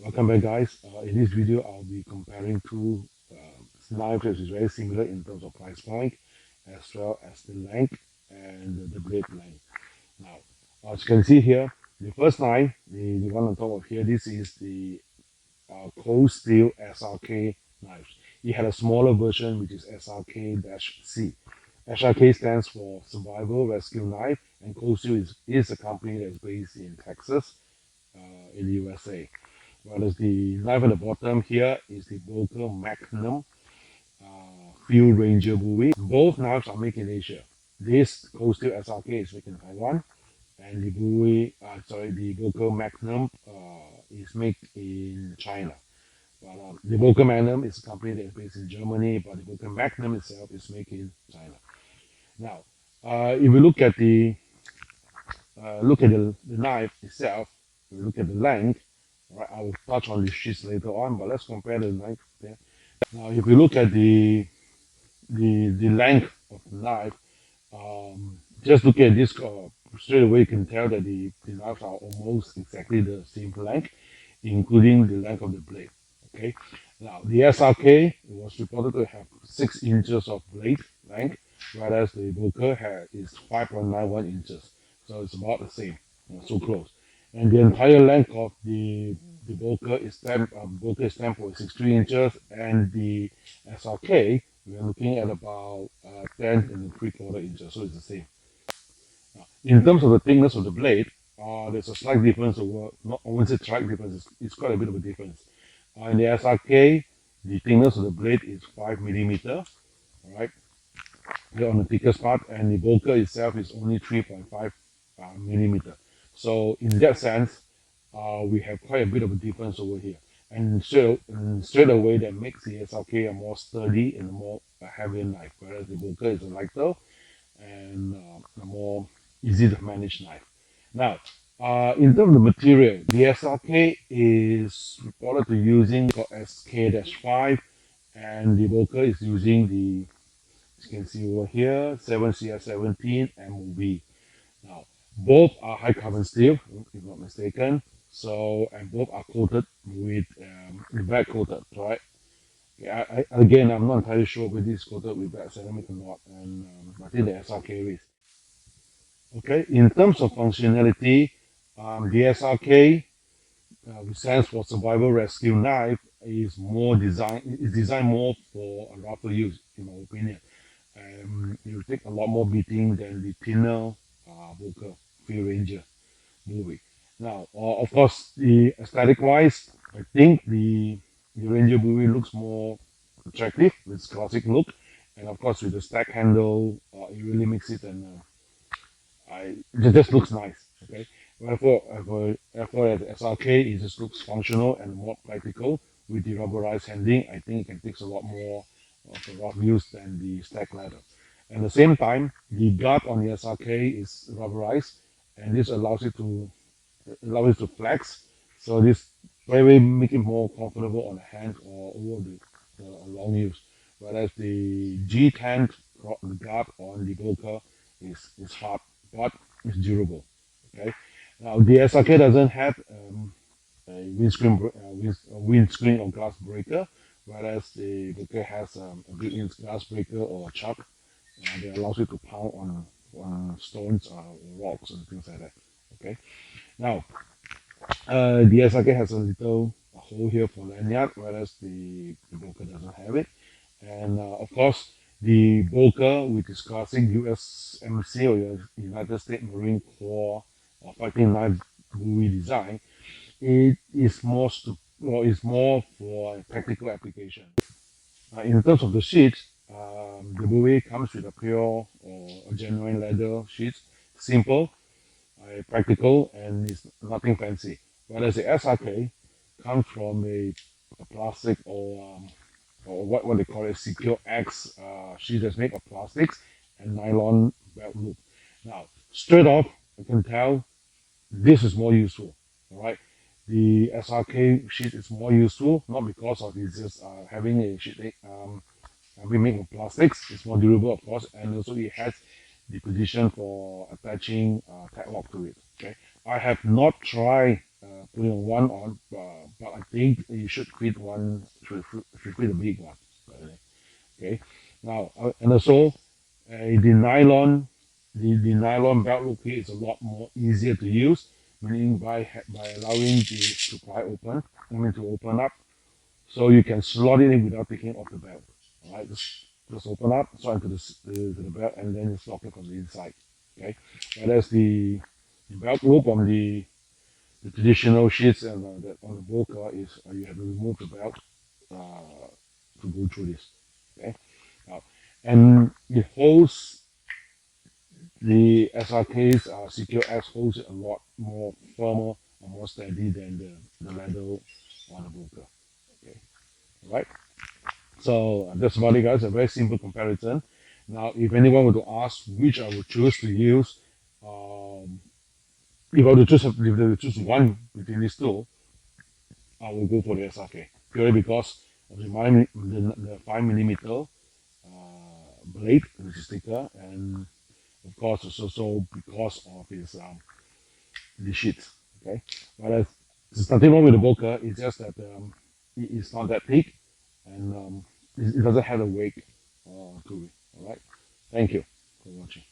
Welcome back, guys. In this video, I'll be comparing two knives that is very similar in terms of price point, as well as the length and the blade length. Now, as you can see here, the first knife, the one on top of here, this is the ColdSteel SRK knives. It had a smaller version, which is SRK-C. SRK stands for Survival Rescue Knife, and ColdSteel is a company that's based in Texas, in the USA. Whereas the knife at the bottom here is the Boker Magnum Field Ranger buoy. Both knives are made in Asia. This ColdSteel SRK is made in Taiwan, and the the Boker Magnum is made in China. But the Boker Magnum is a company that is based in Germany, but the Boker Magnum itself is made in China. Now, if we look at the knife itself, if we look at the length, right, I will touch on the sheaths later on, but let's compare the knife there. Now, if we look at the length of the knife, just look at this, straight away you can tell that the knives are almost exactly the same length, including the length of the blade. Okay. Now, the SRK was reported to have 6 inches of blade length, whereas the Boker is 5.91 inches. So it's about the same, so close. And the entire length of the Boker is 10.63 inches, and the SRK we are looking at about 10.75 inches, so it's the same. Now, in terms of the thickness of the blade, there's a slight difference over. Not I won't say slight difference. It's quite a bit of a difference. In the SRK, the thickness of the blade is 5 millimeter, right? Here on the thickest part, and the Boker itself is only 3.5 millimeter. So in that sense, we have quite a bit of a difference over here. And straight away, that makes the SRK a more sturdy and a more heavier knife, whereas the Boker is a lighter and a more easy to manage knife. Now, in terms of the material, the SRK is reported to using SK-5, and the Boker is using the, as you can see over here, 7CR17 MOV. Now, both are high carbon steel, if not mistaken. So, and both are coated with black coated, right? Yeah, again, I'm not entirely sure whether it's coated with black ceramic or not, and I think the SRK is. Okay, in terms of functionality, the SRK, which stands for Survival Rescue Knife, is designed more for a rougher use, in my opinion. It will take a lot more beating than the thinner Boker Field Ranger movie. Now, of course, the aesthetic wise, I think the Ranger buoy looks more attractive with its classic look, and of course with the stack handle, it really makes it, and it just looks nice. Okay, therefore, the SRK, it just looks functional and more practical with the rubberized handling. I think it takes a lot more of the rough use than the stack ladder. At the same time, the guard on the SRK is rubberized, and this allows it to flex. So this very make it more comfortable on the hands or over the long use. Whereas the G10 guard on the Boker is hard, but it's durable. Okay. Now the SRK doesn't have a windscreen or glass breaker, whereas the Boker has a built-in glass breaker or a chuck that allows you to pound on stones, rocks, and things like that. Okay. Now, the SRK has a little hole here for lanyard, whereas the Boker doesn't have it. And of course, the Boker, with its classic USMC or United States Marine Corps fighting knife buoy design, it is more for a practical application. In terms of the sheath, the buoy comes with a pure or a genuine leather sheath, simple, practical, and it's nothing fancy. Whereas the SRK comes from a plastic or what they call a Secure X sheath that's made of plastics and nylon belt loop. Now, straight off, I can tell this is more useful. All right, the SRK sheath is more useful, not because of it's just having a sheath we make of plastics. It's more durable, of course, and also it has the position for attaching tag lock to it. Okay, I have not tried putting one on, but I think you should fit one, should fit a big one. Okay. Now, and also the nylon, the nylon belt loop here is a lot more easier to use, meaning by allowing the supply open, I mean to open up, so you can slot it in without taking it off the belt. All right, just open up, slot into the belt, and then it's locked from the inside. Okay, whereas the belt loop on the traditional sheets and on the Boker is you have to remove the belt to go through this. Okay, now, and it holds the SRK's secure X holds it a lot more firmer and more steady than the leather on the Boker. Okay, all right. So that's about it, guys. A very simple comparison. Now, if anyone were to ask which I would choose to use, um, if I were to choose, if I were to choose one between these two, I will go for the SRK purely because of the 5 millimeter blade, which is thicker, and of course also because of its the sheet. Okay, but there's nothing wrong with the Boker. It's just that it's not that thick, and it doesn't have a weight to it. All right. Thank you for watching.